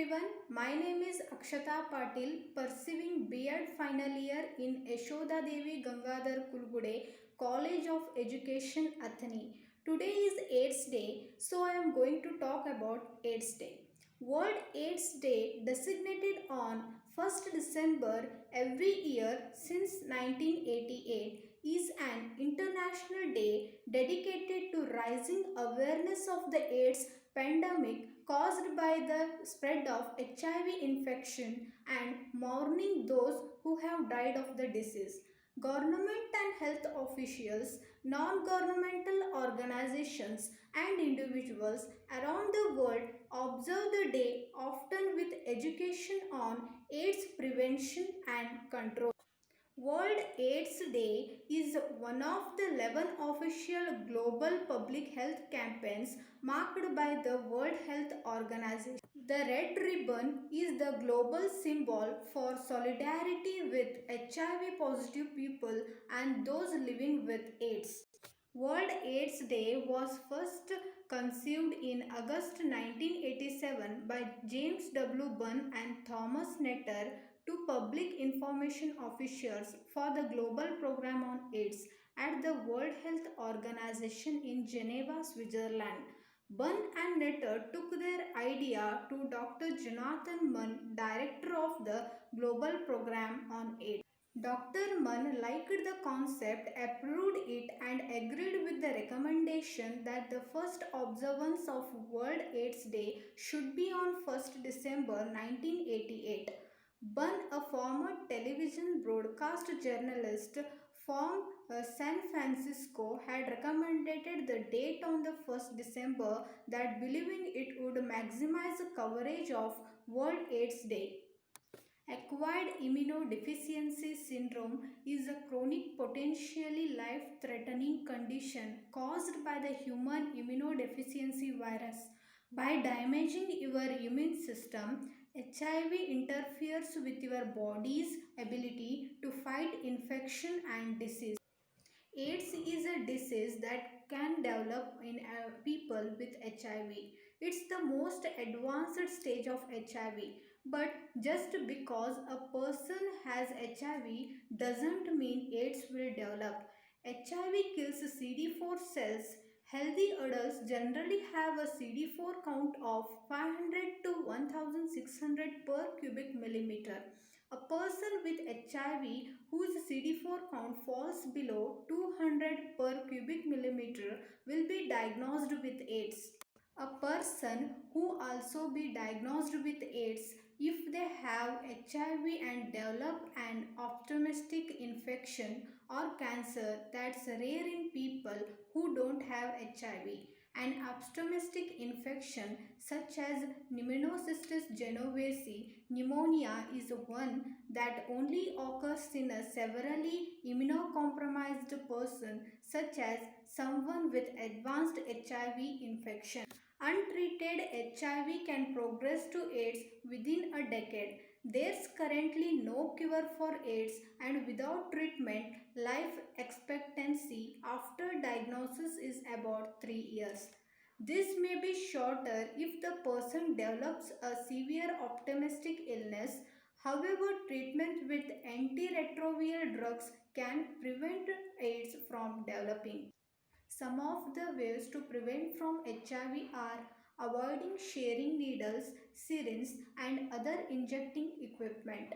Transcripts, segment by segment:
everyone, my name is Akshata Patil, pursuing B.Ed final year in Yashoda Devi Gangadhar Kulgude College of Education, Athani. Today is AIDS Day, so I am going to talk about AIDS Day. World AIDS Day, designated on 1st December every year since 1988, is an international day dedicated to raising awareness of the AIDS pandemic caused by the spread of HIV infection and mourning those who have died of the disease. Government and health officials, non-governmental organizations and individuals around the world observe the day often with education on AIDS prevention and control. World AIDS Day is one of the 11 official global public health campaigns marked by the World Health Organization. The red ribbon is the global symbol for solidarity with HIV positive people and those living with AIDS. World AIDS Day was first conceived in August 1987 by James W. Bunn and Thomas Netter to public information officials for the Global Program on AIDS at the World Health Organization in Geneva, Switzerland. Bunn and Netter took their idea to Dr. Jonathan Munn, director of the Global Program on AIDS. Dr. Munn liked the concept, approved it, and agreed with the recommendation that the first observance of World AIDS Day should be on 1st December 1988. Bunn, a former television broadcast journalist from San Francisco, had recommended the date on the 1st December that believing it would maximize coverage of World AIDS Day. Acquired immunodeficiency syndrome is a chronic, potentially life-threatening condition caused by the human immunodeficiency virus. By damaging your immune system, HIV interferes with your body's ability to fight infection and disease. AIDS is a disease that can develop in people with HIV. It's the most advanced stage of HIV. But just because a person has HIV doesn't mean AIDS will develop. HIV kills CD4 cells. Healthy adults generally have a CD4 count of 500 to 1600 per cubic millimeter. A person with HIV whose CD4 count falls below 200 per cubic millimeter will be diagnosed with AIDS. A person who also be diagnosed with AIDS if they have HIV and develop an opportunistic infection or cancer that's rare in people who don't have HIV. An opportunistic infection such as pneumocystis genovese pneumonia is one that only occurs in a severely immunocompromised person such as someone with advanced HIV infection. Untreated HIV can progress to AIDS within a decade. There's currently no cure for AIDS, and without treatment, life expectancy after diagnosis is about 3 years. This may be shorter if the person develops a severe optimistic illness. However, treatment with antiretroviral drugs can prevent AIDS from developing. Some of the ways to prevent from HIV are avoiding sharing needles, syringes, and other injecting equipment.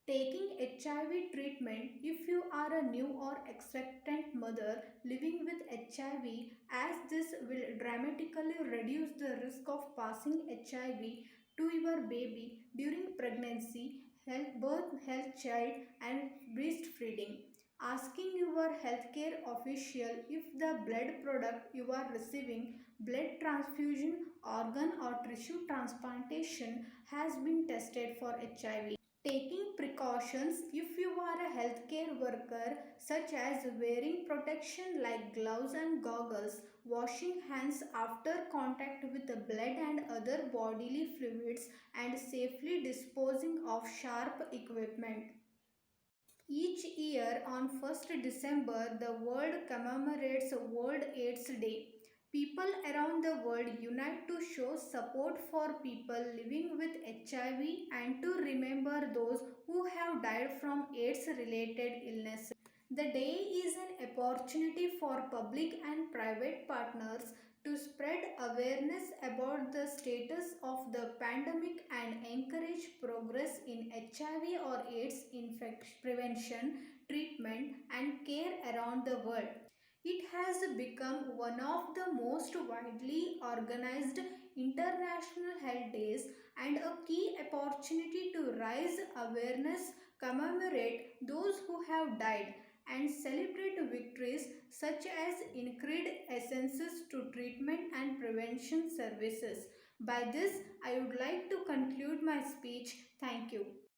Taking HIV treatment if you are a new or expectant mother living with HIV, as this will dramatically reduce the risk of passing HIV to your baby during pregnancy, health child, and breastfeeding. Asking your healthcare official if the blood product you are receiving, blood transfusion, organ or tissue transplantation has been tested for HIV. Taking precautions if you are a healthcare worker, such as wearing protection like gloves and goggles, washing hands after contact with the blood and other bodily fluids, and safely disposing of sharp equipment. Each year on 1st December, the world commemorates World AIDS Day. People around the world unite to show support for people living with HIV and to remember those who have died from AIDS related illnesses. The day is an opportunity for public and private partners to spread awareness about the status of the pandemic and encourage progress in HIV or AIDS infection prevention, treatment, and care around the world. It has become one of the most widely organized international health days and a key opportunity to raise awareness, commemorate those who have died, and celebrate victories such as increased access to treatment and prevention services. By this, I would like to conclude my speech. Thank you.